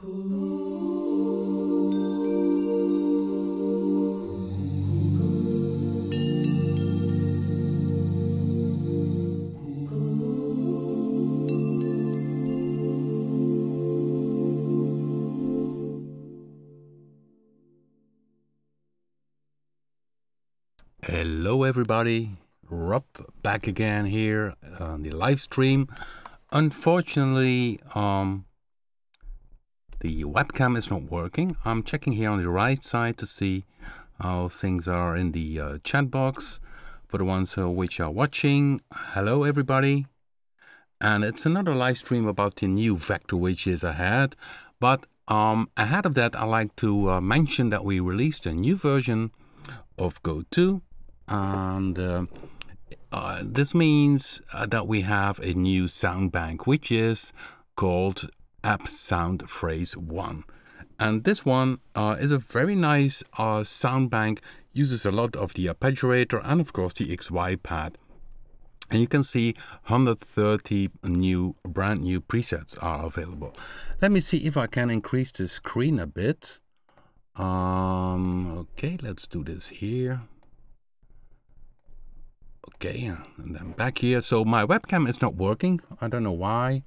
Hello everybody, Rob back again here on the live stream. Unfortunately, the webcam is not working. I'm checking here on the right side to see how things are in the chat box for the ones which are watching. Hello everybody, and it's another live stream about the new Vecto which is ahead. But ahead of that, I like to mention that we released a new version of Go2. And this means that we have a new sound bank, which is called App Sound Phrase 1. And this one is a very nice sound bank, uses a lot of the arpeggiator and of course the XY pad. And you can see 130 brand new presets are available. Let me see if I can increase the screen a bit. Okay, let's do this here. Okay, and then back here. So my webcam is not working. I don't know why.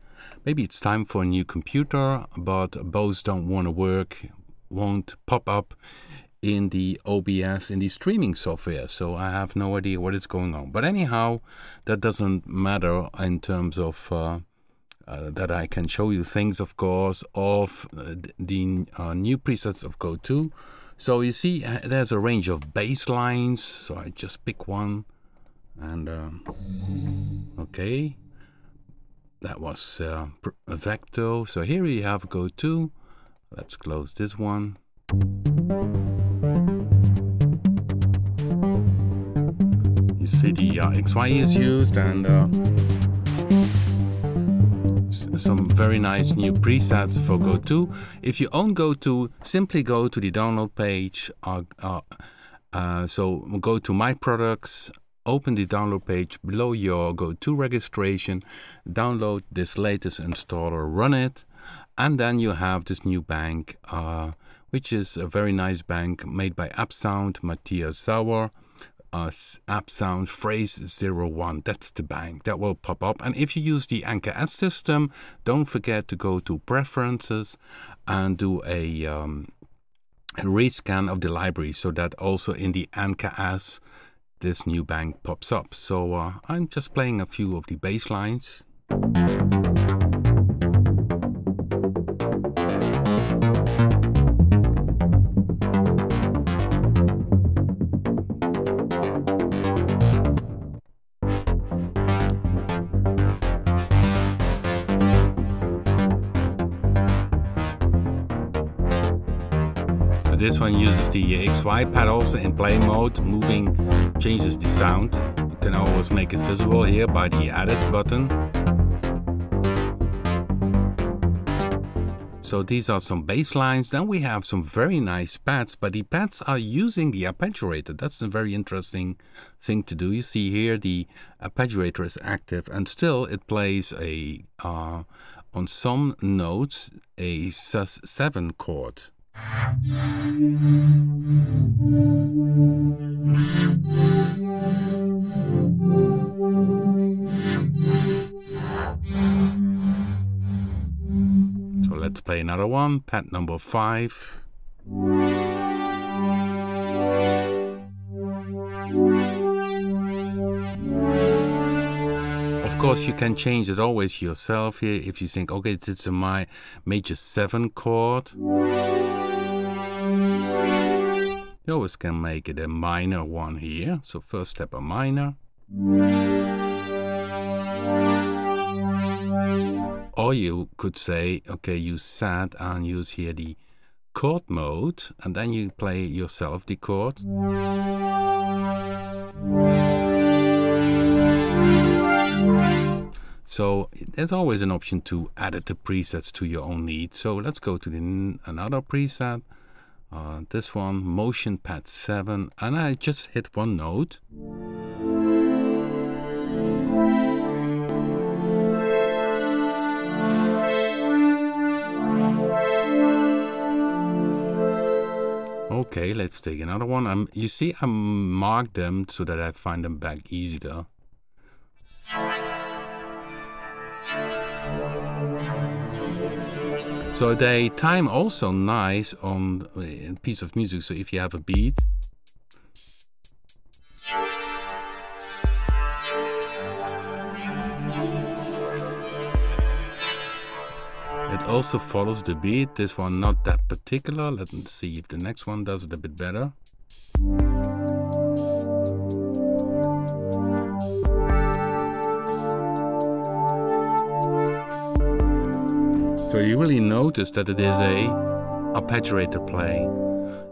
Maybe it's time for a new computer, but both don't want to work, won't pop up in the OBS, in the streaming software. So I have no idea what is going on. But anyhow, that doesn't matter in terms of that I can show you things, of course, of the new presets of Go2. So you see, there's a range of bass lines. So I just pick one. And okay, that was Vecto. So here we have Go2. Let's close this one. You see the XY is used, and some very nice new presets for Go2. If you own Go2, simply go to the download page. So go to My Products. Open the download page below your Go2 registration, download this latest installer, run it, and then you have this new bank, which is a very nice bank made by App Sound, Matthias Sauer, App Sound Phrase 01. That's the bank that will pop up. And if you use the Anchor S system, don't forget to go to Preferences and do a rescan of the library, so that also in the Anchor S this new bank pops up. So I'm just playing a few of the bass lines. This one uses the XY pad also in play mode. Moving changes the sound. You can always make it visible here by the edit button. So these are some bass lines. Then we have some very nice pads, but the pads are using the arpeggiator. That's a very interesting thing to do. You see here the arpeggiator is active, and still it plays a on some notes a sus7 chord. So let's play another one, pad number 5. Of course, you can change it always yourself here if you think, okay, it's a major 7 chord. You always can make it a minor one here. So first step a minor. Or you could say, okay, use SAT and use here the chord mode, and then you play yourself the chord. So there's always an option to edit the presets to your own needs. So let's go to another preset. This one, motion pad 7, and I just hit one note. Okay, let's take another one. You see, I marked them so that I find them back easier. So they time also nice on a piece of music. So if you have a beat, it also follows the beat. This one not that particular. Let's see if the next one does it a bit better. So you really notice that it is a arpeggiator playing.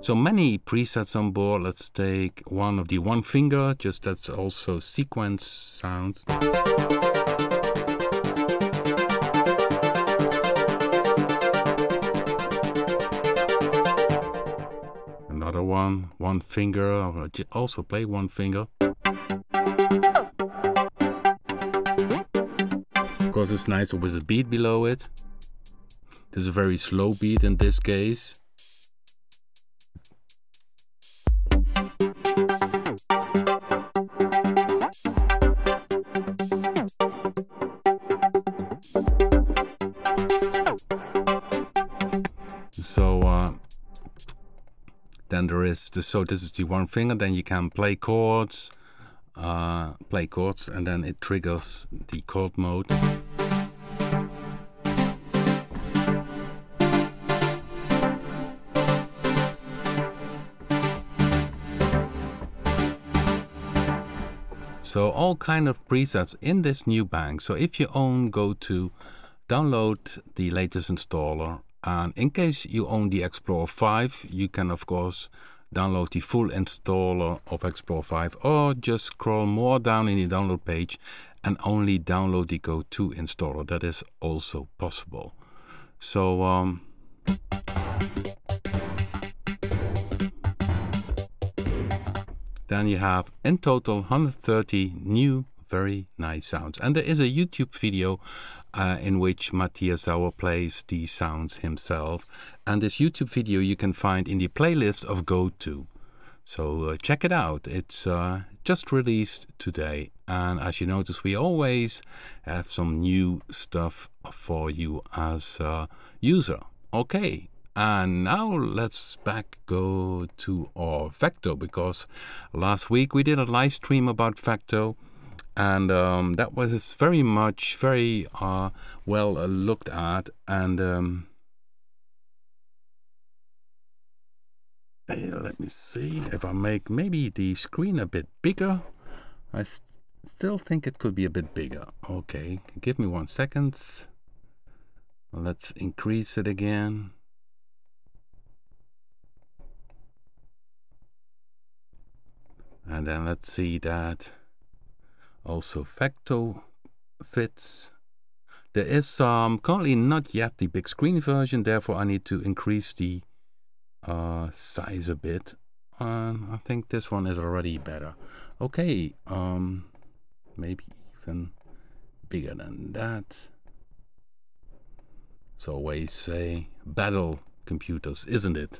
So many presets on board. Let's take one of the one finger, just that's also sequence sound. Another one finger. I'll also play one finger. Of course, it's nicer with a beat below it. This is a very slow beat in this case. So then there is this is the one finger. Then you can play chords, and then it triggers the chord mode. So all kind of presets in this new bank. So if you own Go2, download the latest installer. And in case you own the Explorer 5, you can of course download the full installer of Explorer 5, or just scroll more down in the download page and only download the Go2 installer. That is also possible. So then you have in total 130 new very nice sounds. And there is a YouTube video in which Matthias Sauer plays these sounds himself. And this YouTube video you can find in the playlist of Go2. So check it out. It's just released today. And as you notice, we always have some new stuff for you as a user. Okay. And now let's go to our Vecto, because last week we did a live stream about Vecto, and that was very well looked at. And let me see if I make maybe the screen a bit bigger. I still think it could be a bit bigger. Okay, give me 1 second. Let's increase it again. And then let's see that also Vecto fits. There is currently not yet the big screen version, therefore I need to increase the size a bit. I think this one is already better. Okay, maybe even bigger than that. So always say battle computers, isn't it?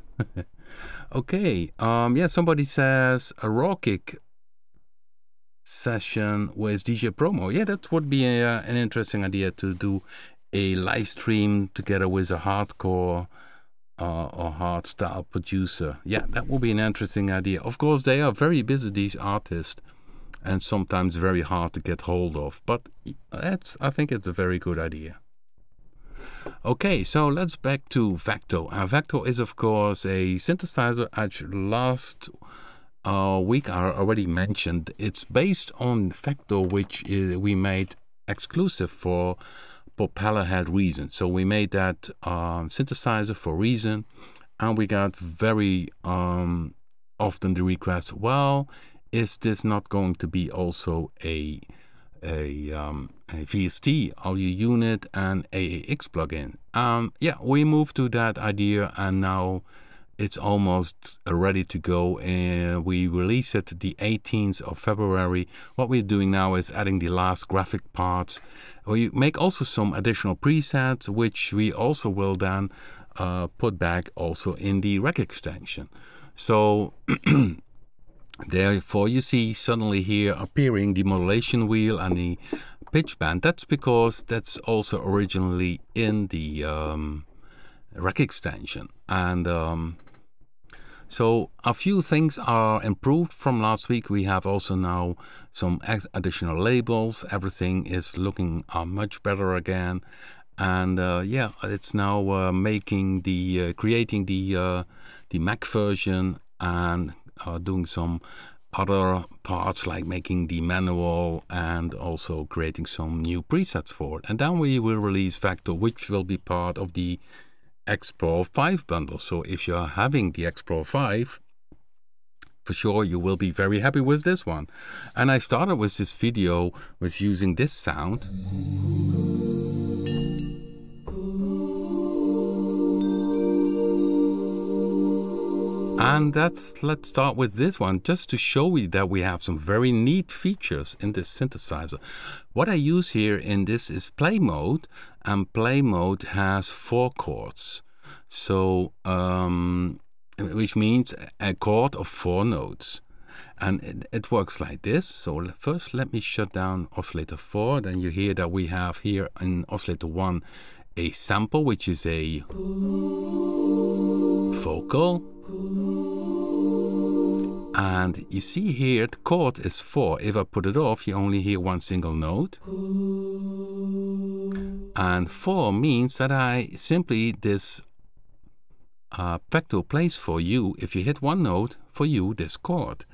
Okay, yeah, somebody says a raw kick session with DJ Promo. Yeah, that would be an interesting idea, to do a live stream together with a hardcore or hardstyle producer. Yeah, that would be an interesting idea. Of course, they are very busy, these artists, and sometimes very hard to get hold of, but I think it's a very good idea. Okay, so let's back to Vecto. Vecto is of course a synthesizer. As last week I already mentioned, it's based on Vecto, which we made exclusive for Propellerhead Reason. So we made that synthesizer for Reason, and we got very often the request, well, is this not going to be also a VST audio unit and AAX plugin? Yeah, we moved to that idea, and now it's almost ready to go. We release it the 18th of February. What we're doing now is adding the last graphic parts. We make also some additional presets, which we also will then put back also in the rec extension. So therefore you see suddenly here appearing the modulation wheel and the pitch band. That's because that's also originally in the rack extension. And so a few things are improved from last week. We have also now some additional labels. Everything is looking much better again. And yeah, it's now making the creating the Mac version and doing some other parts like making the manual and also creating some new presets for it. And then we will release Vecto, which will be part of the X Pro 5 bundle. So if you're having the X Pro 5, for sure you will be very happy with this one. And I started with this video with using this sound. And let's start with this one, just to show you that we have some very neat features in this synthesizer. What I use here in this is play mode, and play mode has 4 chords. So, which means a chord of 4 notes. And it works like this. So first let me shut down oscillator 4. Then you hear that we have here in oscillator 1 a sample, which is a vocal. And you see here the chord is 4. If I put it off, you only hear one single note. And 4 means that I simply, this Vecto plays for you, if you hit one note, for you this chord.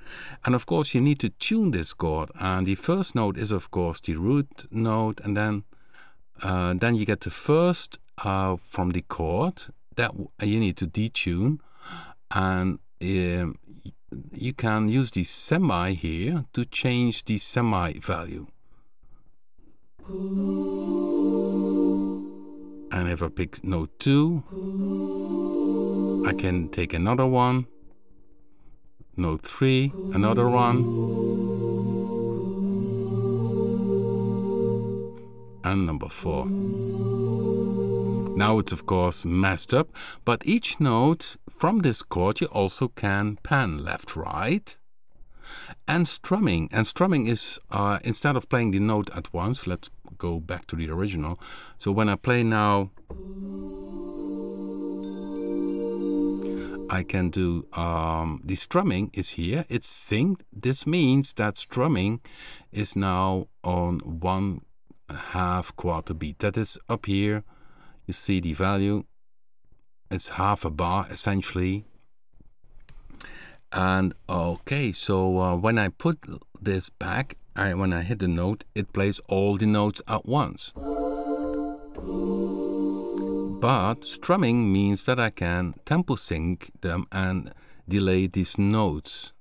And of course you need to tune this chord. And the first note is of course the root note, and then you get the first from the chord that you need to detune. And you can use the semi here to change the semi value. And if I pick note 2, I can take another one, note 3, another one, and number 4. Now it's of course messed up, but each note from this chord you also can pan left, right, and strumming. And strumming is instead of playing the note at once, let's go back to the original. So when I play now, I can do the strumming is here. It's synced. This means that strumming is now on 1/2 quarter beat. That is up here. You see the value. It's half a bar essentially. And okay, so when I put this back, when I hit the note, it plays all the notes at once. But strumming means that I can tempo sync them and delay these notes.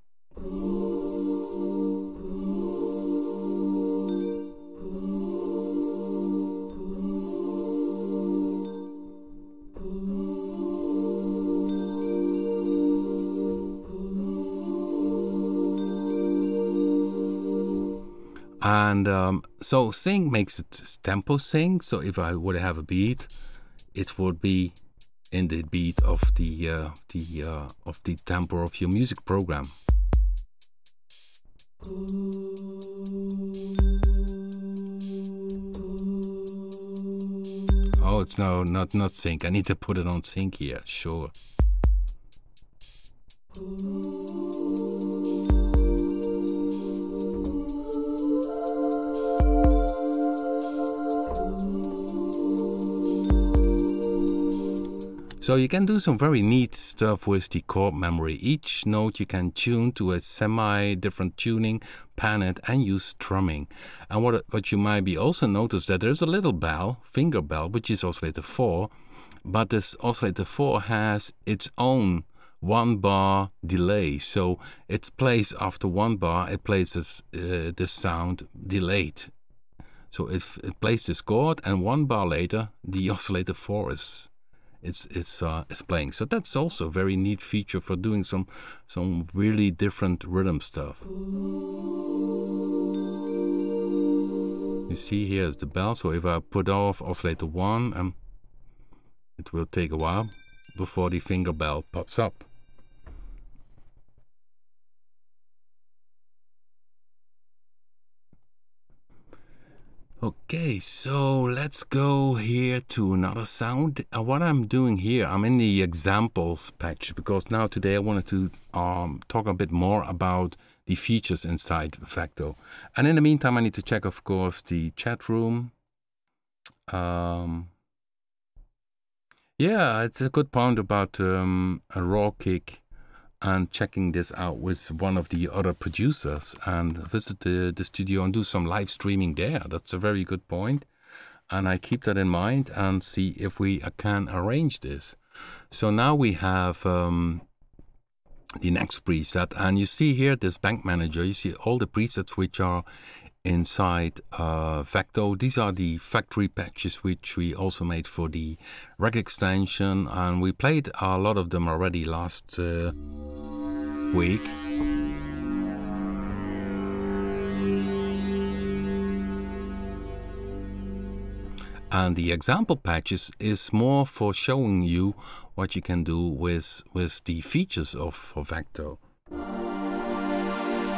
And so sync makes it tempo sync. So if I would have a beat, it would be in the beat of the tempo of your music program. Oh, it's no, not sync. I need to put it on sync here. Sure. So you can do some very neat stuff with the chord memory. Each note you can tune to a semi-different tuning, pan it, and use strumming. And what you might be also notice that there's a little bell, finger bell, which is oscillator 4, but this oscillator 4 has its own 1 bar delay. So it plays after 1 bar, it plays this sound delayed. So it plays this chord, and 1 bar later, the oscillator 4 is playing. So that's also a very neat feature for doing some really different rhythm stuff. You see here is the bell. So if I put off oscillator 1, it will take a while before the finger bell pops up. Okay, so let's go here to another sound. What I'm doing here, I'm in the examples patch because now today I wanted to talk a bit more about the features inside Vecto. And in the meantime, I need to check, of course, the chat room. Yeah, it's a good point about a raw kick and checking this out with one of the other producers and visit the studio and do some live streaming there. That's a very good point. And I keep that in mind and see if we can arrange this. So now we have the next preset, and you see here this bank manager. You see all the presets which are inside Vecto. These are the factory patches which we also made for the rec extension, and we played a lot of them already last week. And the example patches is more for showing you what you can do with the features of Vecto.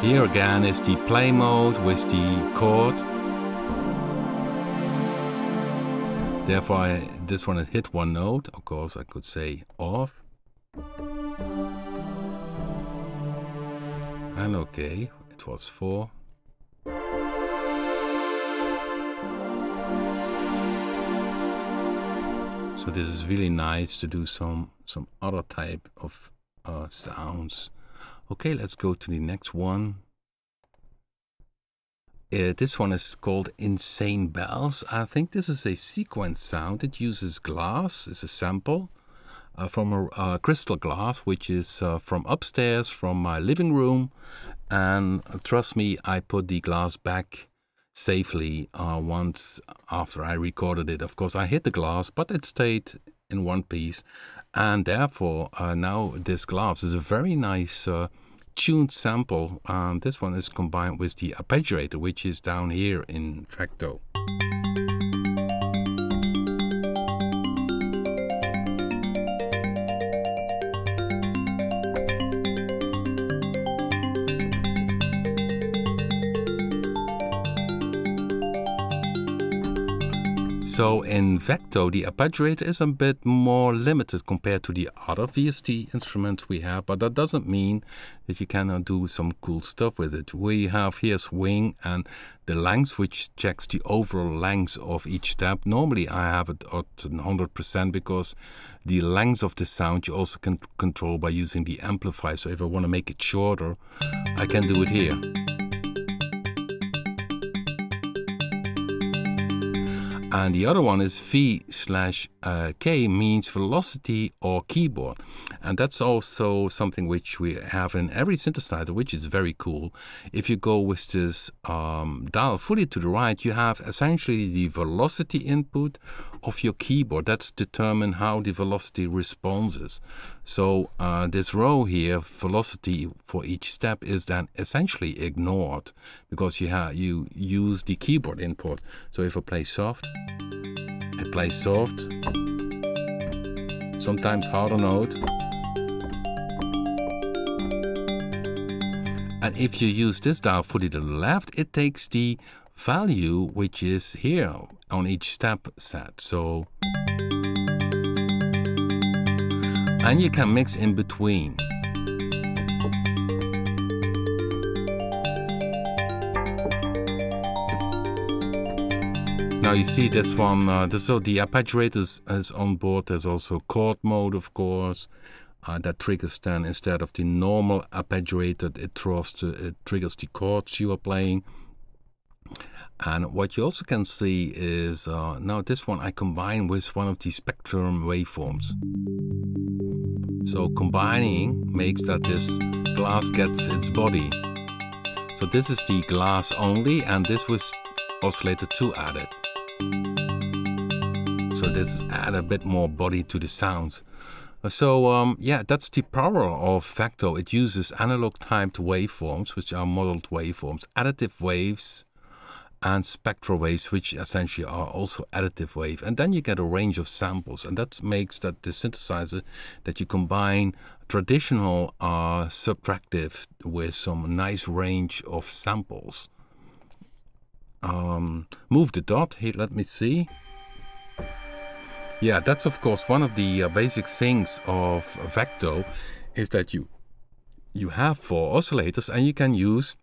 Here again is the play mode with the chord. Therefore, this one hit one note. Of course, I could say off. And okay, it was 4. So this is really nice to do some other type of sounds. Okay, let's go to the next one. This one is called Insane Bells. I think this is a sequence sound. It uses glass. It's a sample from a crystal glass, which is from upstairs, from my living room. And trust me, I put the glass back safely once after I recorded it. Of course, I hit the glass, but it stayed in one piece. And therefore, now this glass is a very nice tuned sample, and this one is combined with the arpeggiator, which is down here in Vecto. So in Vecto, the arpeggiator is a bit more limited compared to the other VST instruments we have, but that doesn't mean that you cannot do some cool stuff with it. We have here swing and the length, which checks the overall length of each step. Normally I have it at 100% because the length of the sound you also can control by using the amplifier. So if I want to make it shorter, I can do it here. And the other one is V/K, means velocity or keyboard. And that's also something which we have in every synthesizer, which is very cool. If you go with this dial fully to the right, you have essentially the velocity input of your keyboard. That's determine how the velocity responses. So this row here, velocity for each step, is then essentially ignored because you use the keyboard input. So if I play soft, it plays soft, sometimes harder note. And if you use this dial fully to the left, it takes the value which is here on each step set. So, and you can mix in between. Now you see this one, so the arpeggiator is on board. There's also chord mode, of course, that triggers then, instead of the normal arpeggiator, it triggers the chords you are playing. And what you also can see is, now this one I combine with one of the spectrum waveforms. So combining makes that this glass gets its body. So this is the glass only, and this was oscillator 2 added. So this add a bit more body to the sound. So yeah, that's the power of Vecto. It uses analog typed waveforms, which are modeled waveforms, additive waves, and spectral waves, which essentially are also additive wave. And then you get a range of samples, and that makes that the synthesizer that you combine traditional subtractive with some nice range of samples. move the dot. Here, let me see. Yeah, that's of course one of the basic things of Vecto, is that you have 4 oscillators, and you can use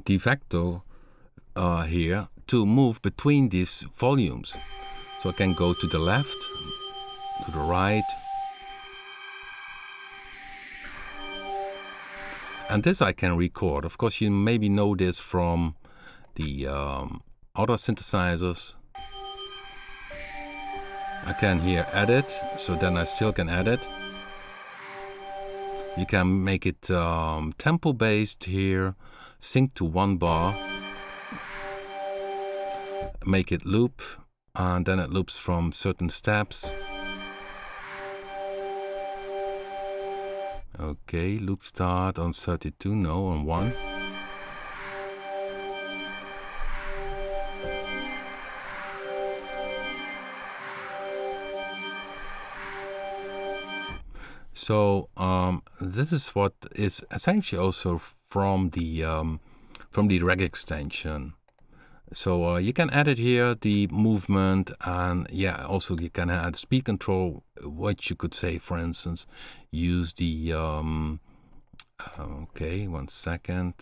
the Vecto here to move between these volumes. So I can go to the left, to the right, and this I can record. Of course, you maybe know this from the other synthesizers. I can here edit, so then I still can edit. You can make it tempo based here, sync to 1 bar, make it loop, and then it loops from certain steps. Okay, loop start on 32, no, on 1. So this is what is essentially also from the reg extension. So you can edit here the movement, and yeah, also you can add speed control, which you could say, for instance, use the okay, 1 second,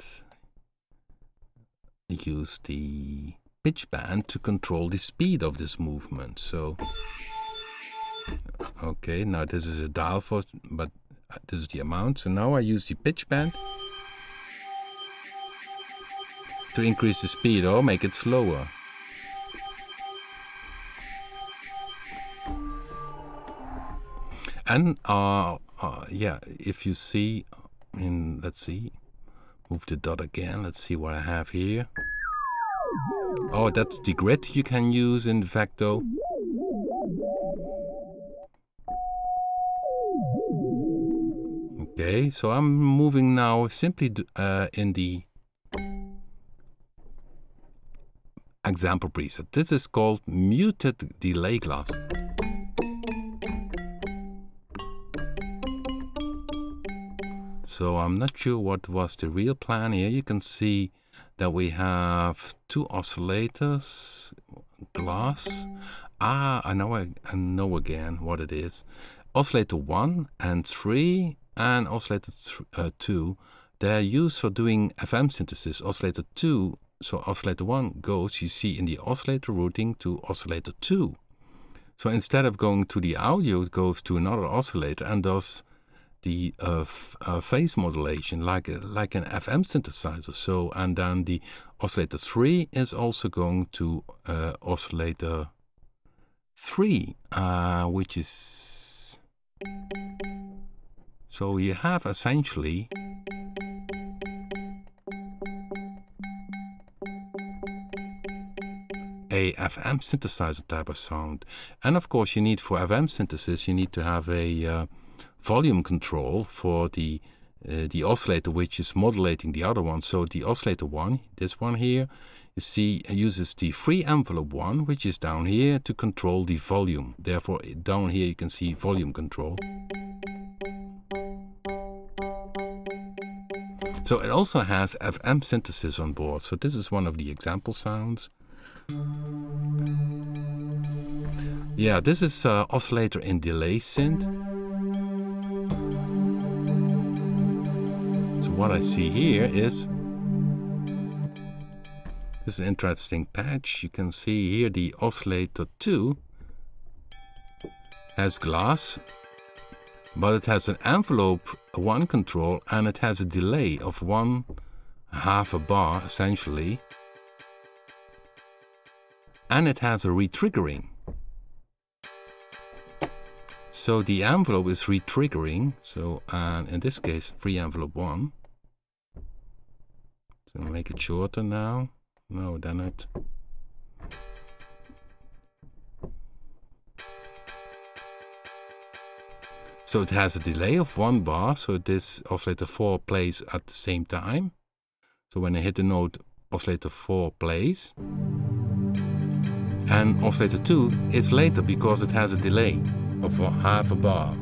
use the pitch band to control the speed of this movement. So okay, now this is a dial for, but this is the amount. So now I use the pitch band to increase the speed or make it slower. And yeah, if you see, let's see, move the dot again. Let's see what I have here. Oh, that's the grid you can use in Vecto. Okay, so I'm moving now simply in the example preset. This is called muted delay glass. So I'm not sure what was the real plan here. You can see that we have 2 oscillators, glass. I know again what it is. Oscillator 1 and 3 and oscillator 2, they're used for doing FM synthesis. Oscillator 2, so oscillator 1 goes, you see, in the oscillator routing to oscillator 2. So instead of going to the audio, it goes to another oscillator and does the phase modulation like an FM synthesizer. So, and then the oscillator 3 is also going to oscillator 3, which is, so you have essentially a FM synthesizer type of sound. And of course, you need, for FM synthesis, you need to have a volume control for the oscillator which is modulating the other one. So the oscillator 1, this one here, you see, uses the free envelope 1, which is down here, to control the volume. Therefore, down here you can see volume control. So it also has FM synthesis on board. So this is one of the example sounds. Yeah, this is oscillator in delay synth. So what I see here is, this is an interesting patch. You can see here the oscillator 2 has glass, but it has an envelope 1 control, and it has a delay of 1/2 a bar essentially, and it has a retriggering. So the envelope is retriggering. So, and in this case, free envelope 1. So I'll make it shorter now. No, then it. So it has a delay of 1 bar. So this oscillator 4 plays at the same time. So when I hit the note, oscillator 4 plays. And oscillator 2 is later because it has a delay of 1/2 a bar.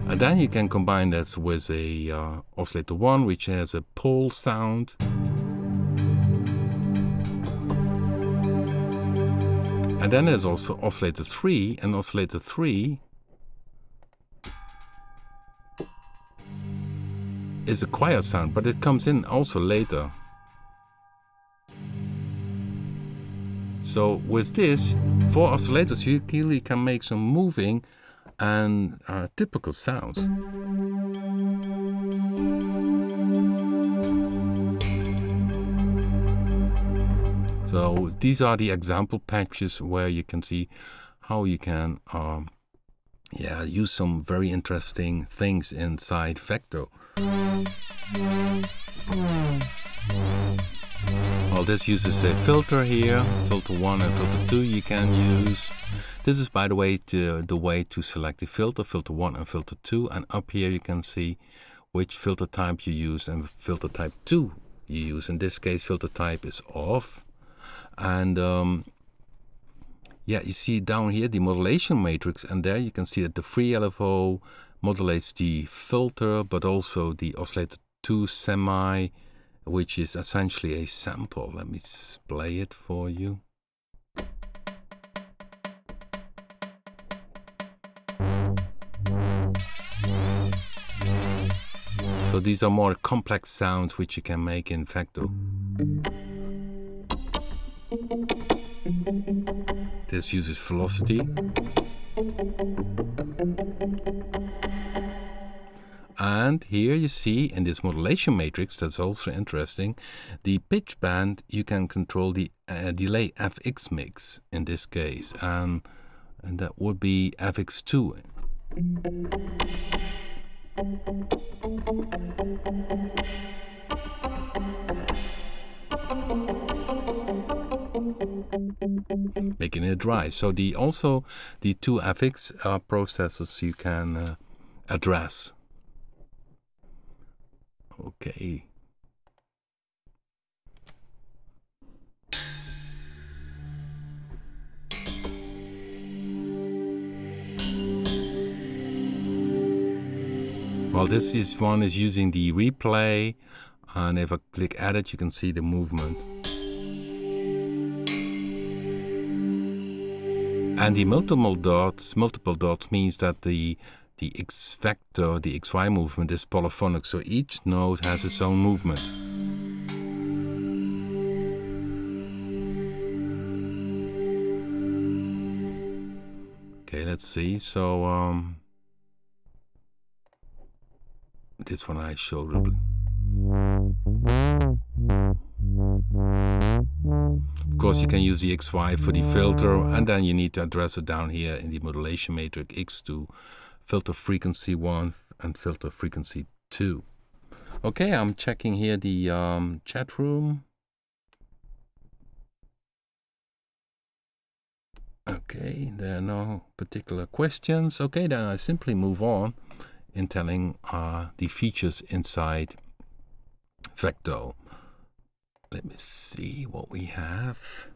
And then you can combine that with a oscillator 1, which has a pole sound. And then there's also oscillator 3, and oscillator 3 is a quiet sound, but it comes in also later. So with this, 4 oscillators, you clearly can make some moving and typical sounds. So these are the example patches where you can see how you can use some very interesting things inside Vecto. Well, this uses a filter here, filter 1 and filter 2 you can use. This is, by the way, the way to select the filter, filter 1 and filter 2. And up here you can see which filter type you use and filter type 2 you use. In this case, filter type is off. And you see down here the modulation matrix, and there you can see that the free LFO modulates the filter, but also the oscillator 2 semi, which is essentially a sample. Let me play it for you. So these are more complex sounds which you can make in Vecto. This uses velocity. And here you see in this modulation matrix, that's also interesting, the pitch band, you can control the delay FX mix in this case, and that would be FX2. Making it dry. So also the 2 FX processors you can address. Okay. Well, this one is using the replay, and if I click edit, you can see the movement. And the multiple dots means that the X vector, the XY movement is polyphonic, so each node has its own movement. Okay, let's see. So this one I showed. Of course, you can use the XY for the filter, and then you need to address it down here in the modulation matrix X to filter frequency 1 and filter frequency 2. Okay, I'm checking here the chat room. Okay, there are no particular questions. Okay, then I simply move on in telling the features inside Vecto. Let me see what we have.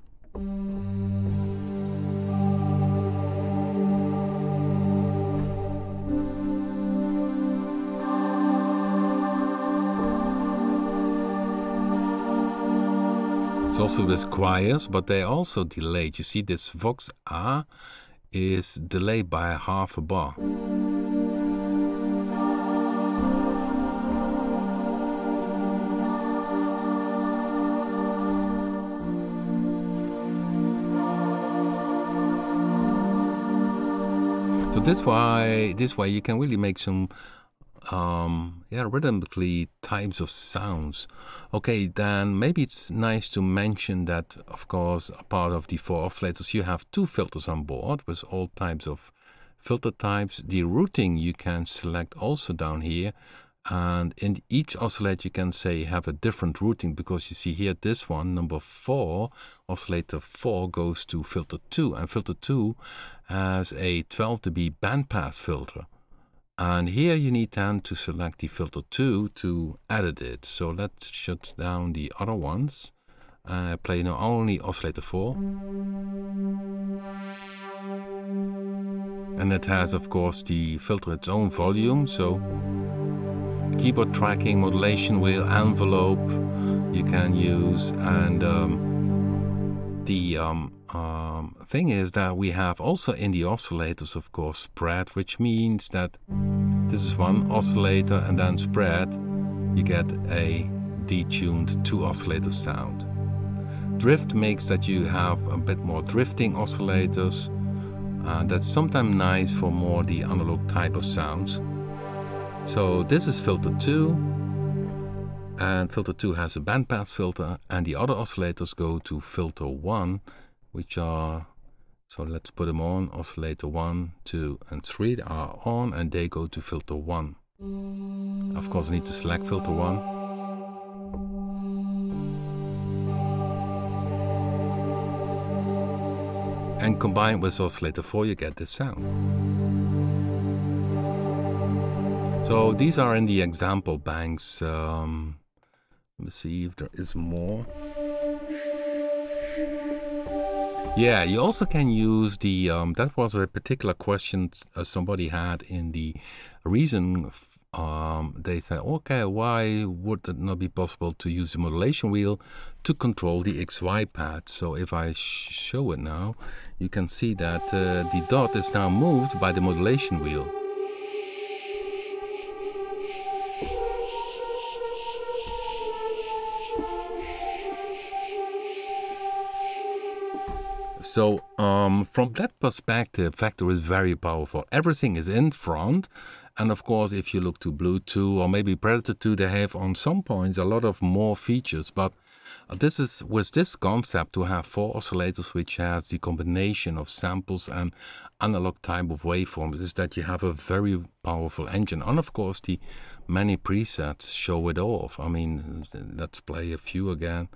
It's also with choirs, but they're also delayed. You see this Vox A is delayed by half a bar. So this way you can really make some rhythmically types of sounds. Okay, then maybe it's nice to mention that, of course, a part of the 4 oscillators, you have 2 filters on board with all types of filter types. The routing you can select also down here, and in each oscillator you can say have a different routing, because you see here this one, number 4, oscillator 4 goes to filter 2, and filter 2 has a 12 dB bandpass filter. And here you need then to select the filter 2 to edit it. So let's shut down the other ones. Play now only oscillator 4. And it has, of course, the filter its own volume. So keyboard tracking, modulation wheel, envelope you can use. And the thing is that we have also in the oscillators, of course, spread, which means that this is one oscillator and then spread. You get a detuned 2 oscillator sound. Drift makes that you have a bit more drifting oscillators. That's sometimes nice for more the analog type of sounds. So this is filter 2, and filter 2 has a bandpass filter, and the other oscillators go to filter 1, which are, so let's put them on. Oscillator 1, 2 and 3 are on, and they go to filter 1. Of course I need to select filter 1. And combined with oscillator 4 you get this sound. So these are in the example banks. Let me see if there is more. Yeah, you also can use the, that was a particular question somebody had in the reason. They said, okay, why would it not be possible to use the modulation wheel to control the XY pad? So if I show it now, you can see that the dot is now moved by the modulation wheel. So from that perspective, Vecto is very powerful. Everything is in front. And of course, if you look to Bluetooth or maybe Predator 2, they have on some points a lot of more features. But this is with this concept to have 4 oscillators, which has the combination of samples and analog type of waveforms, is that you have a very powerful engine. And of course, the many presets show it off. I mean, let's play a few again.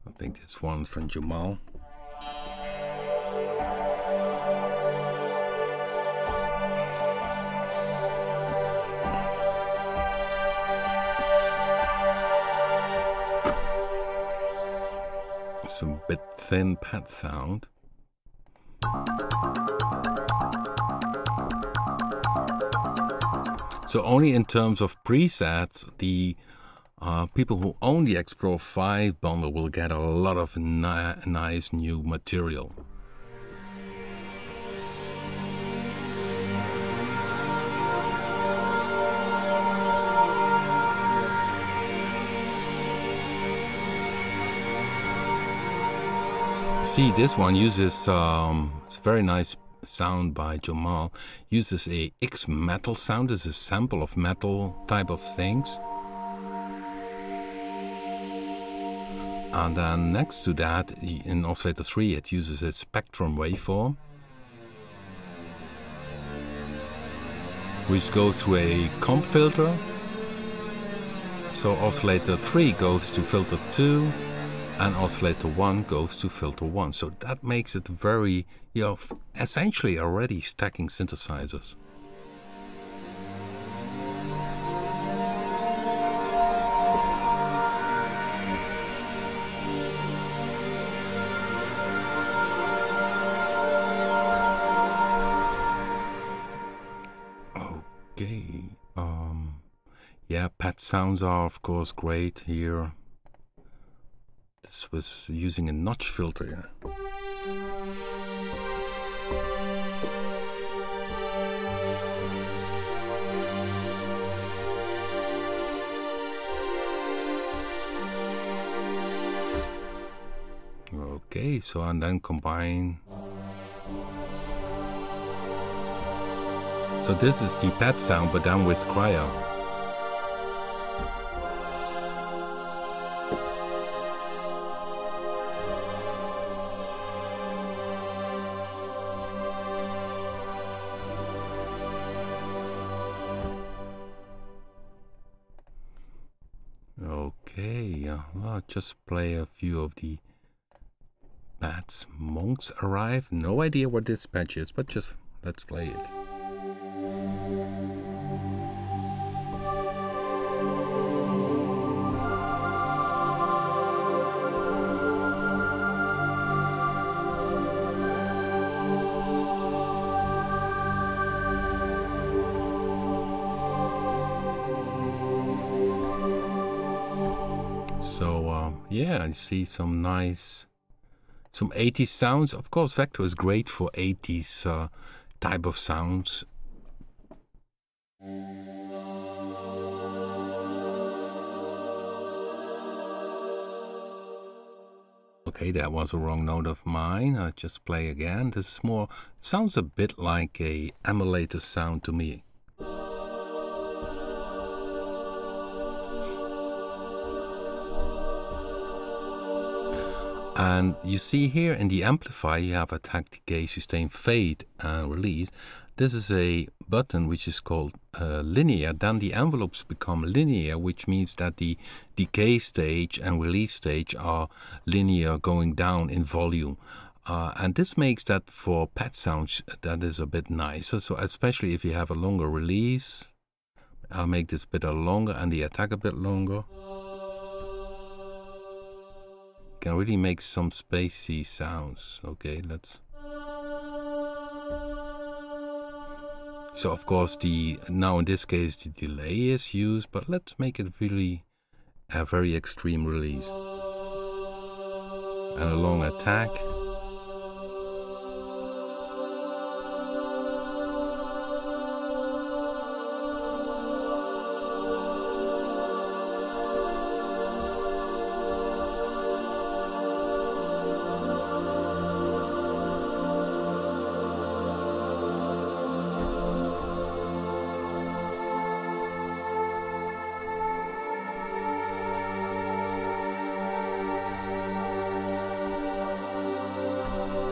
I think this one's from Jamal. It's a bit thin pad sound. So only in terms of presets, the people who own the X Pro 5 bundle will get a lot of nice new material. See, this one uses, it's a very nice sound by Jamal, uses a X metal sound. This is a sample of metal type of things. And then next to that, in oscillator 3, it uses a spectrum waveform, which goes through a comp filter. So oscillator 3 goes to filter 2, and oscillator 1 goes to filter 1. So that makes it very, you know, essentially already stacking synthesizers. Okay, yeah, pad sounds are of course great here. This was using a notch filter. Okay, so and then combine. So this is the pad sound, but then with cryo. Okay, I'll just play a few of the pads. Monks Arrive. No idea what this patch is, but just let's play it. So yeah, I see some 80s sounds. Of course, Vecto is great for 80s type of sounds. Okay, that was a wrong note of mine. I'll just play again. This is more, sounds a bit like a emulator sound to me. And you see here in the amplifier, you have attack, decay, sustain, fade, and release. This is a button which is called linear. Then the envelopes become linear, which means that the decay stage and release stage are linear, going down in volume. And this makes that for pad sounds, that is a bit nicer. So especially if you have a longer release, I'll make this bit longer and the attack a bit longer. Can really make some spacey sounds. Okay, let's. So of course now in this case the delay is used, but let's make it really a very extreme release and a long attack.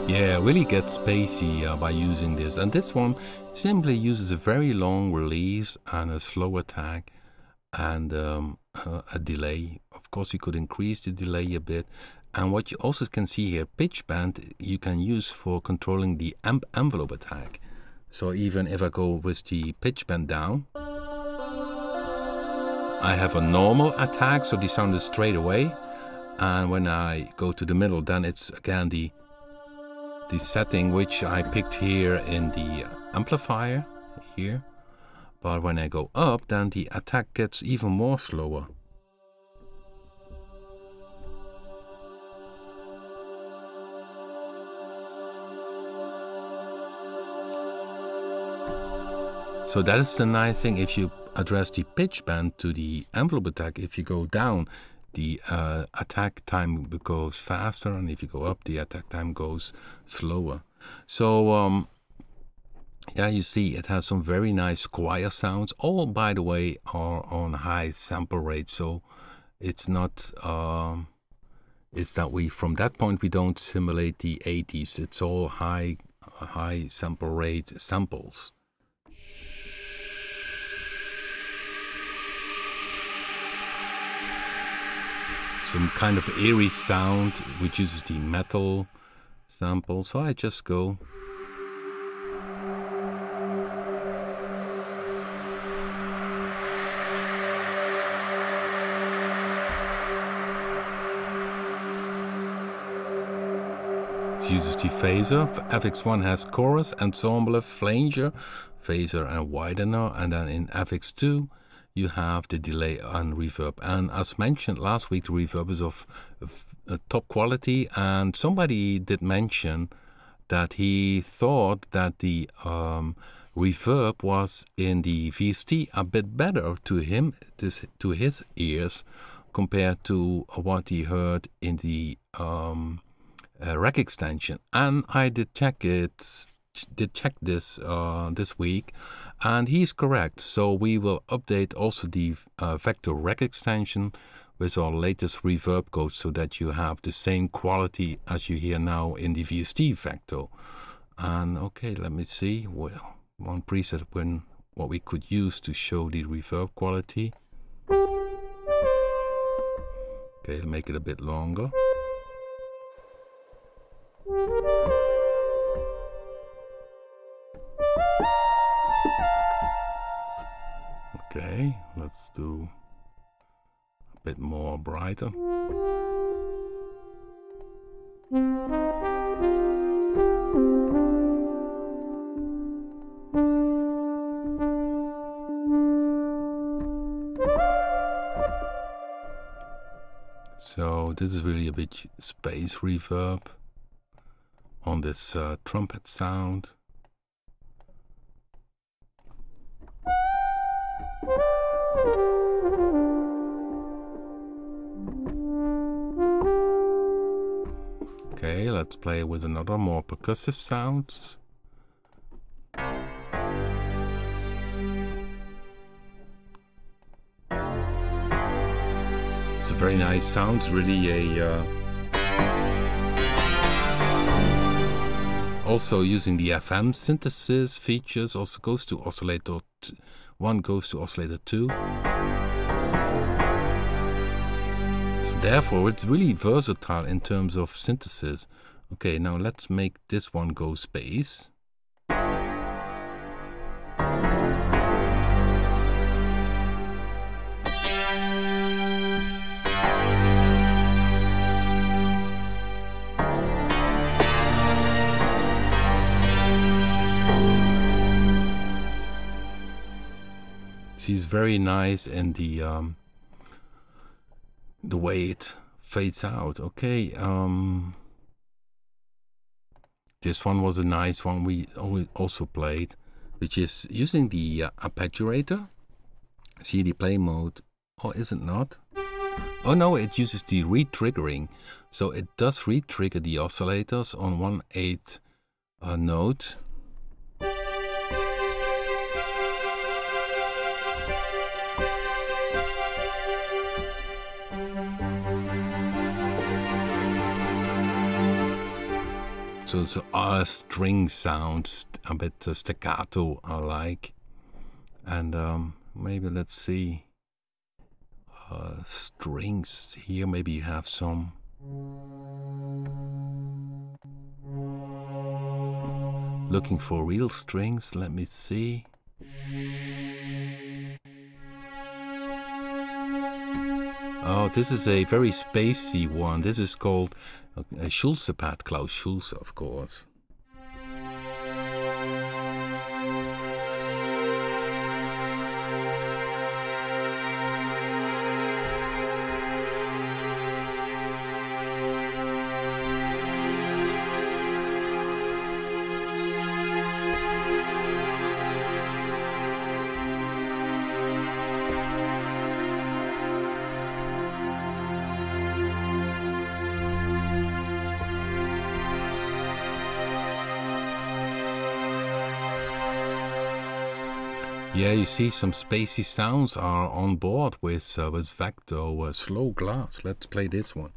Yeah, really gets spacey by using this. And this one simply uses a very long release and a slow attack and a delay. Of course, we could increase the delay a bit. And what you also can see here, pitch bend, you can use for controlling the envelope attack. So even if I go with the pitch bend down, I have a normal attack, so the sound is straight away. And when I go to the middle, then it's again the setting which I picked here in the amplifier here. But when I go up, then the attack gets even more slower. So that is the nice thing. If you address the pitch bend to the envelope attack, if you go down, the attack time goes faster, and if you go up, the attack time goes slower. So yeah, you see it has some very nice choir sounds. All, by the way, are on high sample rate, so it's not it's that we, from that point, we don't simulate the 80s. It's all high sample rate samples. Some kind of eerie sound which uses the metal sample. So I just go. It uses the phaser. FX1 has chorus, ensemble, flanger, phaser and widener, and then in FX2 you have the delay and reverb. And as mentioned last week, the reverb is of top quality, and somebody did mention that he thought that the reverb was in the VST a bit better to him, to his ears, compared to what he heard in the rack extension. And I did check this this week, and he's correct. So we will update also the Vecto rack extension with our latest reverb code, so that you have the same quality as you hear now in the VST Vecto. And okay, let me see. Well, one preset when what we could use to show the reverb quality. Okay, make it a bit longer. Okay, let's do a bit more brighter. So this is really a bit space reverb on this trumpet sound. Okay, let's play with another more percussive sounds. It's a very nice sound. It's really a also using the FM synthesis features. Also goes to oscillator 1, goes to oscillator 2. So therefore, it's really versatile in terms of synthesis. Okay, now let's make this one go space. It's very nice, and the way it fades out. Okay, this one was a nice one we also played, which is using the arpeggiator. See the play mode, or is it not? Oh no, it uses the re-triggering, so it does re-trigger the oscillators on 1/8 note. So it's a string sound, a bit staccato, I like. And maybe let's see, strings here, maybe you have some. Looking for real strings, let me see. Oh, this is a very spacey one. This is called a Schulze pad, Klaus Schulze, of course. Yeah, you see some spacey sounds are on board with Vecto slow glass. Let's play this one.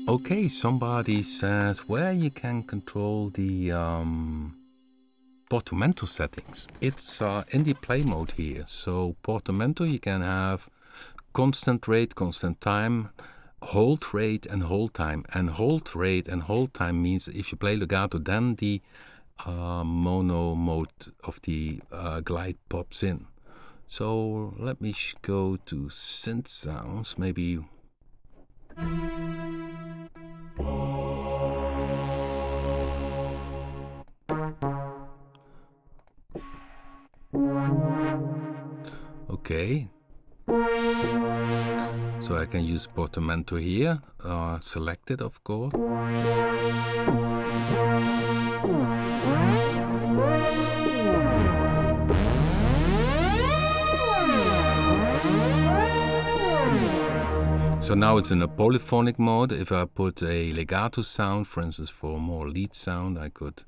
Okay, somebody says where you can control the portamento settings. It's in the play mode here. So portamento, you can have constant rate, constant time, hold rate and hold time. And hold rate and hold time means if you play legato, then the mono mode of the glide pops in. So let me go to synth sounds, maybe. Okay, so I can use portamento here, selected of course. So now it's in a polyphonic mode. If I put a legato sound, for instance, for more lead sound, I could.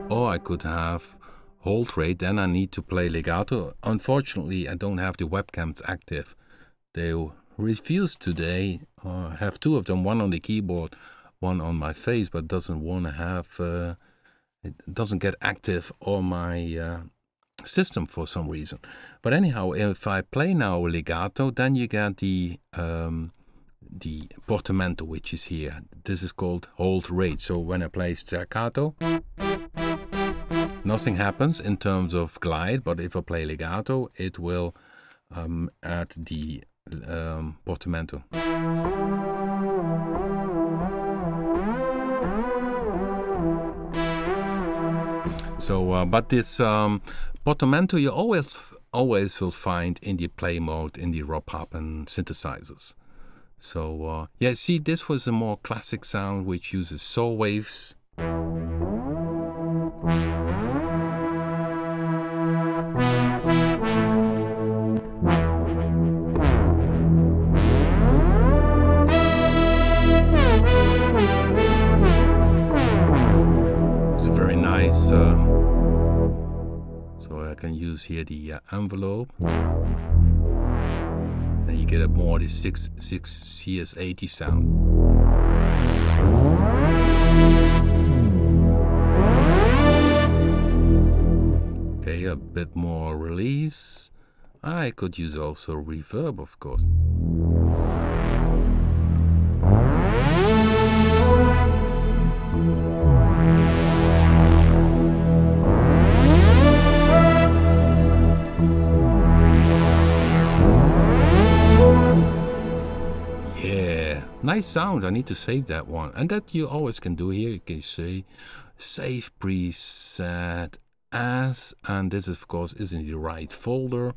Or I could have hold rate, then I need to play legato. Unfortunately, I don't have the webcams active. They refuse today. I have two of them, one on the keyboard, one on my face, but doesn't want to have, it doesn't get active on my system for some reason. But anyhow, if I play now legato, then you get the portamento, which is here. This is called hold rate. So when I play staccato, nothing happens in terms of glide, but if I play legato, it will add the portamento. So, but this portamento you always will find in the play mode in the raw pop and synthesizers. So yeah, see, this was a more classic sound which uses saw waves. It's a very nice. So I can use here the envelope. And you get a more the 6 CS80 sound. Okay, a bit more release. I could use also reverb, of course. Nice sound. I need to save that one. And that you always can do here. You can say save preset as, and this of course is in the right folder,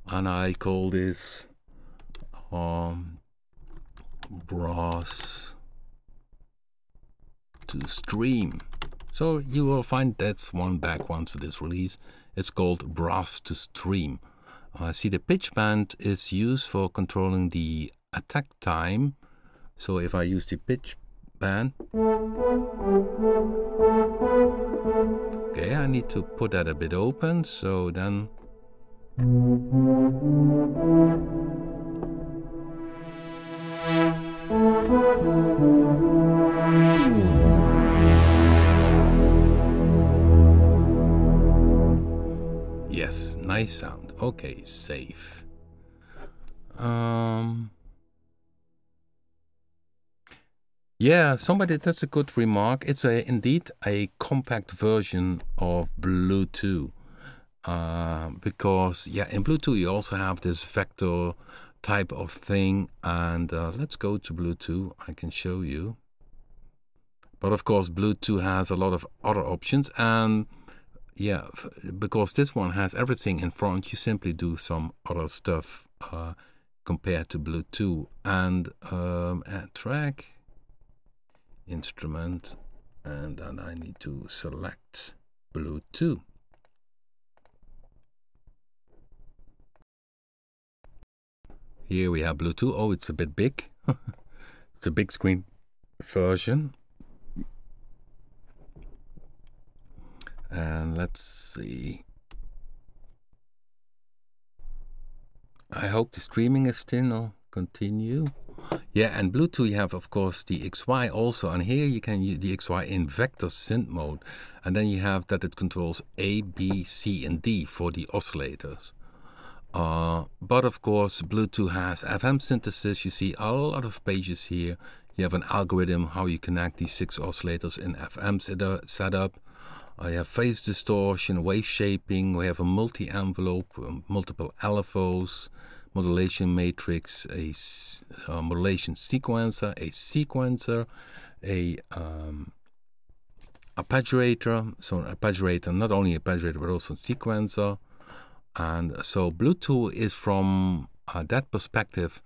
and I call this brass to stream. So you will find that's one back once it is released. It's called brass to stream. See, the pitch band is used for controlling the attack time. So if I use the pitch band, okay, I need to put that a bit open, so then yes, nice sound. Okay, save. Yeah, that's a good remark. It's indeed a compact version of Bluetooth. Because yeah, in Bluetooth you also have this Vecto type of thing, and let's go to Bluetooth. I can show you. But of course, Bluetooth has a lot of other options, and yeah, because this one has everything in front, you simply do some other stuff compared to Bluetooth. And add track, instrument, and then I need to select Bluetooth. Here we have Bluetooth. Oh, it's a bit big. It's a big screen version. And let's see. I hope the streaming is still continue. Yeah, and Bluetooth you have of course the XY also, and here you can use the XY in Vecto Synth mode, and then you have that it controls A, B, C, and D for the oscillators. But of course Bluetooth has FM synthesis. You see a lot of pages here. You have an algorithm how you connect these 6 oscillators in FM setup. I have phase distortion, wave shaping. We have a multi-envelope, multiple LFOs, modulation matrix, a modulation sequencer, a arpeggiator. So an arpeggiator, not only arpeggiator but also sequencer. And so Bluetooth is from that perspective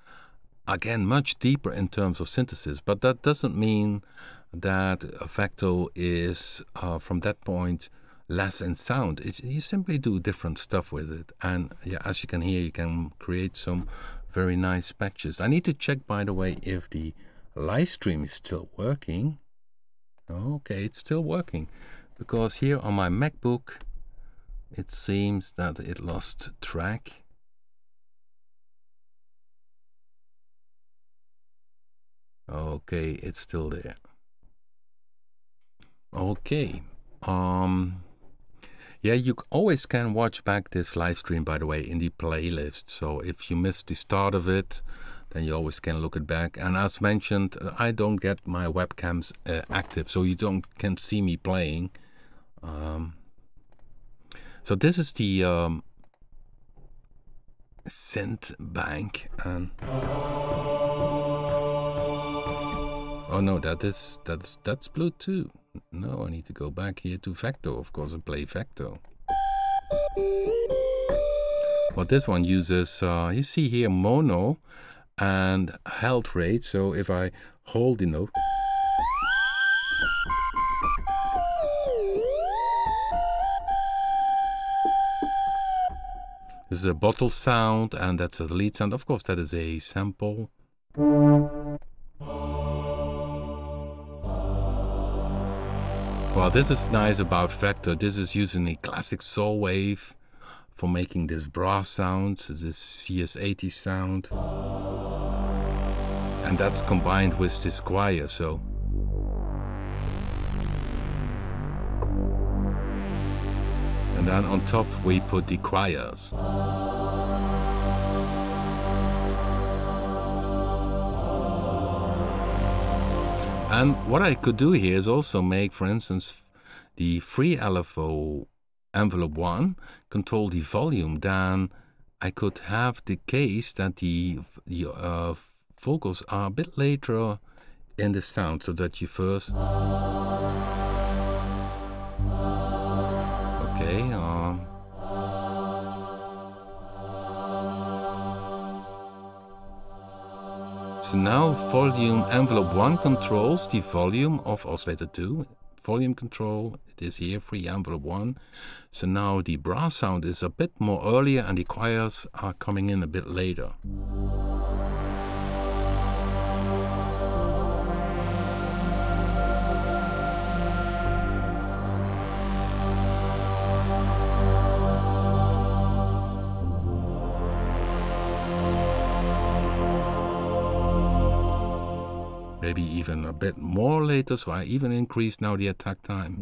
again much deeper in terms of synthesis, but that doesn't mean that Vecto is from that point less in sound. You simply do different stuff with it, and yeah, as you can hear, you can create some very nice patches. I need to check, by the way, if the live stream is still working. Okay, it's still working, because here on my MacBook it seems that it lost track. Okay, it's still there. Okay. Yeah, you always can watch back this live stream, by the way, in the playlist. So if you missed the start of it, then you always can look it back. And as mentioned, I don't get my webcams active, so you can see me playing. So this is the synth bank, and oh no, that's Bluetooth. No, I need to go back here to Vecto, of course, and play Vecto. Well, this one uses, you see here, mono and health rate. So if I hold the note, this is a bottle sound, and that's a lead sound. Of course, that is a sample. Well, this is nice about Vector. This is using a classic soul wave for making this brass sound, this CS80 sound. And that's combined with this choir, so. And then on top we put the choirs. And what I could do here is also make, for instance, the free LFO envelope 1 control the volume. Then I could have the case that the vocals are a bit later in the sound, so that you first. Okay. So now volume envelope 1 controls the volume of oscillator 2. Volume control, it is here, free envelope 1. So now the brass sound is a bit more earlier and the choirs are coming in a bit later. Maybe even a bit more later, so I even increased now the attack time.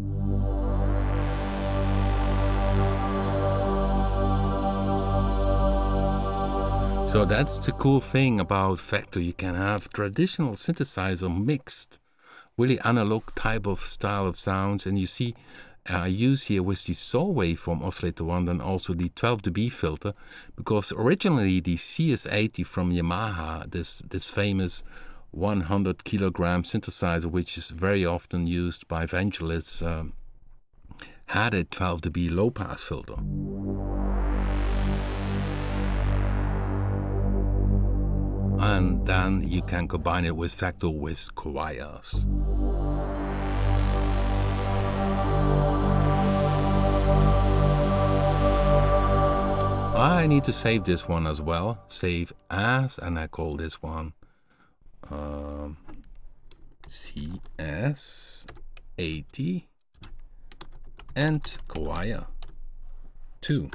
So that's the cool thing about Vector. You can have traditional synthesizer mixed, really analog type of style of sounds, and you see I use here with the soul waveform oscillator 1 and also the 12 dB filter, because originally the CS80 from Yamaha, this famous 100 kilogram synthesizer, which is very often used by evangelists, had a 12 dB low pass filter. And then you can combine it with Vector with choirs. I need to save this one as well. Save as, and I call this one CS80 and choir 2.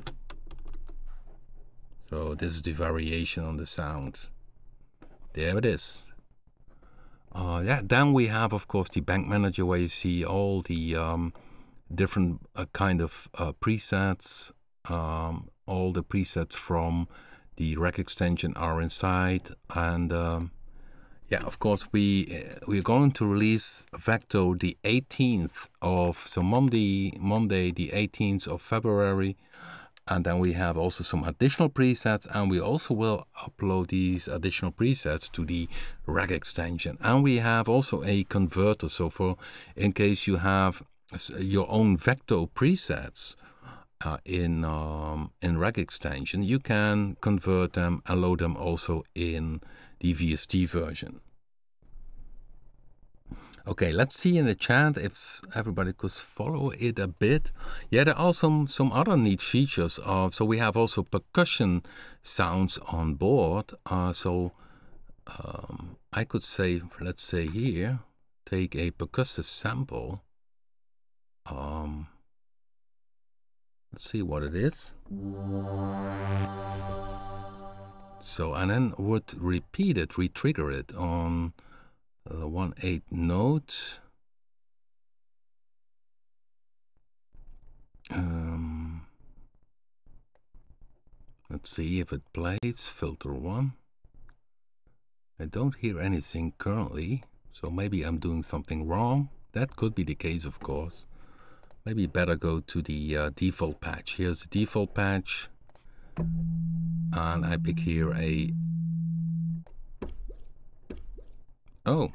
So this is the variation on the sound. There it is. Yeah, then we have, of course, the bank manager, where you see all the different kind of presets. All the presets from the rack extension are inside, and yeah, of course, we're going to release Vecto the 18th of, so Monday the 18th of February, and then we have also some additional presets, and we also will upload these additional presets to the rack extension. And we have also a converter, so for in case you have your own Vecto presets in rack extension, you can convert them and load them also in the VST version. Okay, let's see in the chat if everybody could follow it a bit. Yeah, there are some other neat features. So we have also percussion sounds on board. I could say, let's say here, take a percussive sample. Let's see what it is. So, and then would repeat it, re-trigger it on 1/8 note. Let's see if it plays. Filter 1. I don't hear anything currently, so maybe I'm doing something wrong. That could be the case, of course. Maybe better go to the default patch. Here's the default patch. And I pick here a... Oh.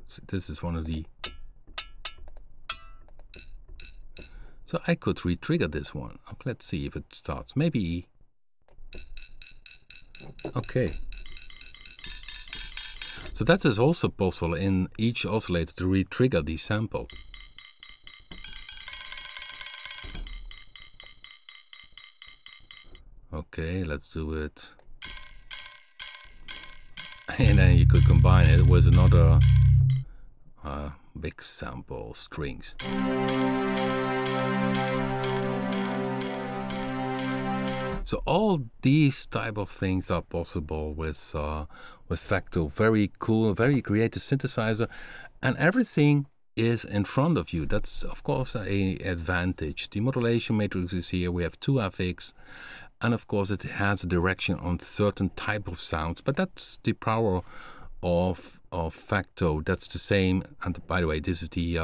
So this is one of the... So I could re-trigger this one. Let's see if it starts. Maybe... Okay. So that is also possible in each oscillator to re-trigger the sample. Okay, let's do it. And then you could combine it with another big sample strings. So all these type of things are possible with Vecto. Very cool, very creative synthesizer, and everything is in front of you. That's of course an advantage. The modulation matrix is here. We have 2 FX, and of course it has a direction on certain type of sounds. But that's the power of Vecto. That's the same. And by the way, this is the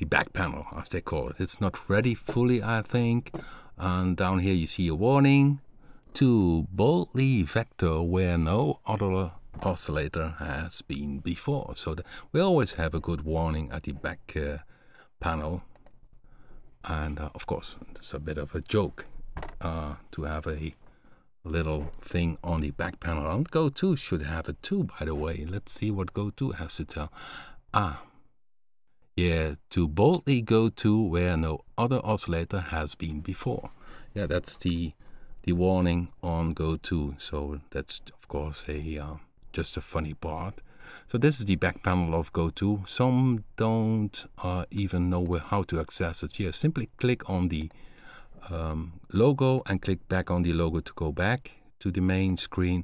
back panel, as they call it. It's not ready fully, I think. And down here you see a warning to boldly vector where no other oscillator has been before. So we always have a good warning at the back panel. And of course, it's a bit of a joke to have a little thing on the back panel. And Go2 should have it too, by the way. Let's see what Go2 has to tell. Yeah, to boldly go to where no other oscillator has been before. Yeah, that's the warning on Go2. So that's of course a just a funny part. So this is the back panel of Go2. Some don't even know how to access it. Yeah, simply click on the logo and click back on the logo to go back to the main screen.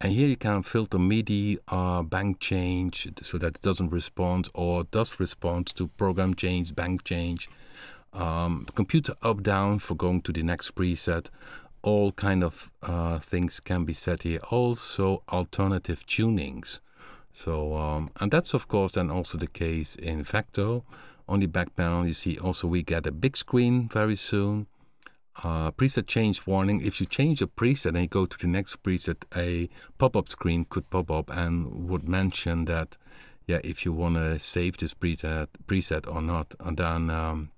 And here you can filter MIDI, bank change, so that it doesn't respond or does respond to program change, bank change, computer up, down for going to the next preset. All kind of things can be set here. Also alternative tunings. So, and that's of course then also the case in Vecto. On the back panel you see also we get a big screen very soon. Preset change warning. If you change a preset and you go to the next preset, a pop-up screen could pop up and would mention that, yeah, if you want to save this preset or not. And then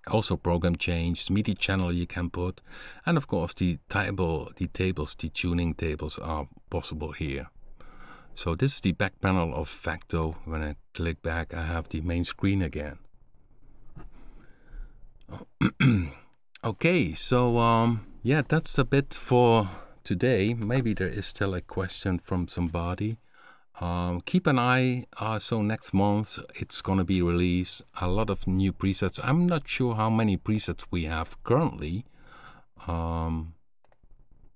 also program change, MIDI channel you can put, and of course the tuning tables are possible here. So this is the back panel of Vecto. When I click back, I have the main screen again. Okay, so yeah, that's a bit for today. Maybe there is still a question from somebody. Keep an eye, so next month it's gonna be released a lot of new presets. I'm not sure how many presets we have currently.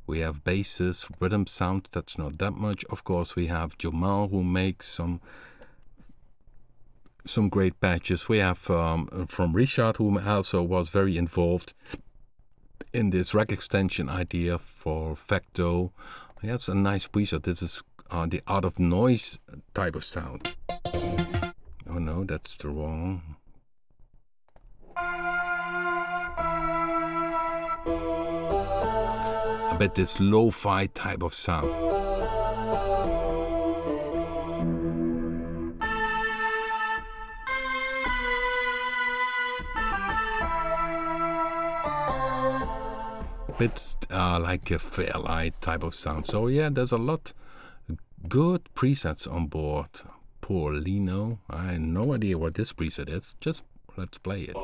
We have basses, rhythm sound, that's not that much. Of course we have Jamal who makes some great patches. We have from Richard, who also was very involved in this rack extension idea for Vecto. Yeah, it's a nice preset. This is the out of noise type of sound. Oh no, that's the wrong. I bet this lo-fi type of sound. Bit like a Fairlight type of sound. So yeah, there's a lot good presets on board. Poor Lino. I have no idea what this preset is. Just let's play it.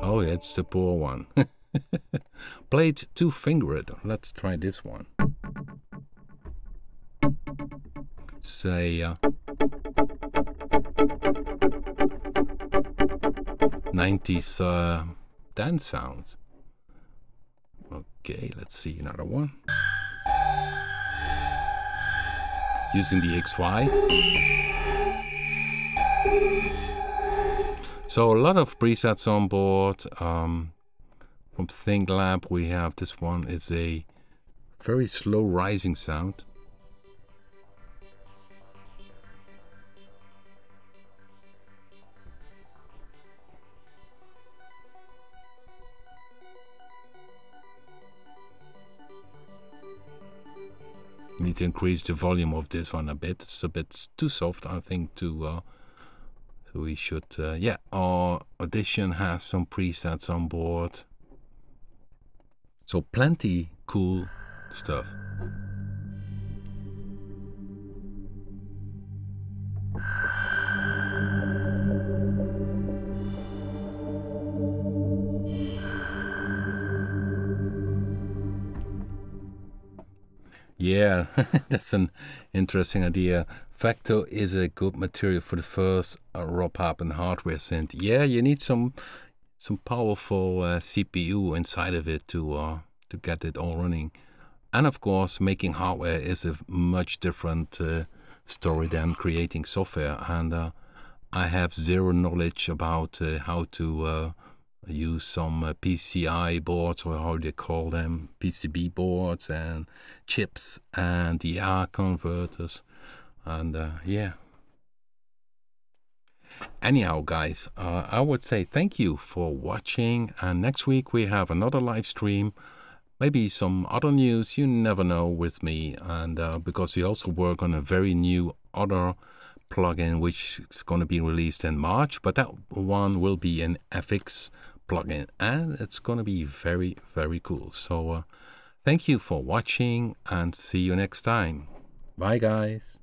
Oh, it's the poor one. Played 2-fingered. Let's try this one. Say 90s dance sounds. Okay, let's see another one. Using the XY. So a lot of presets on board. From ThinkLab we have this one. It's a very slow rising sound. Need to increase the volume of this one a bit. It's a bit too soft, I think, to so we should yeah, our Audition has some presets on board, so plenty cool stuff. Yeah, that's an interesting idea. Vecto is a good material for the first raw pop and hardware synth. Yeah, you need some powerful CPU inside of it to get it all running. And of course, making hardware is a much different story than creating software. And I have zero knowledge about how to use some PCI boards, or how they call them, PCB boards and chips and DR converters. And yeah. Anyhow, guys, I would say thank you for watching. And next week we have another live stream. Maybe some other news, you never know with me. And because we also work on a very new other plugin which is going to be released in March, but that one will be an FX plugin, and it's going to be very, very cool. So thank you for watching, and see you next time. Bye, guys.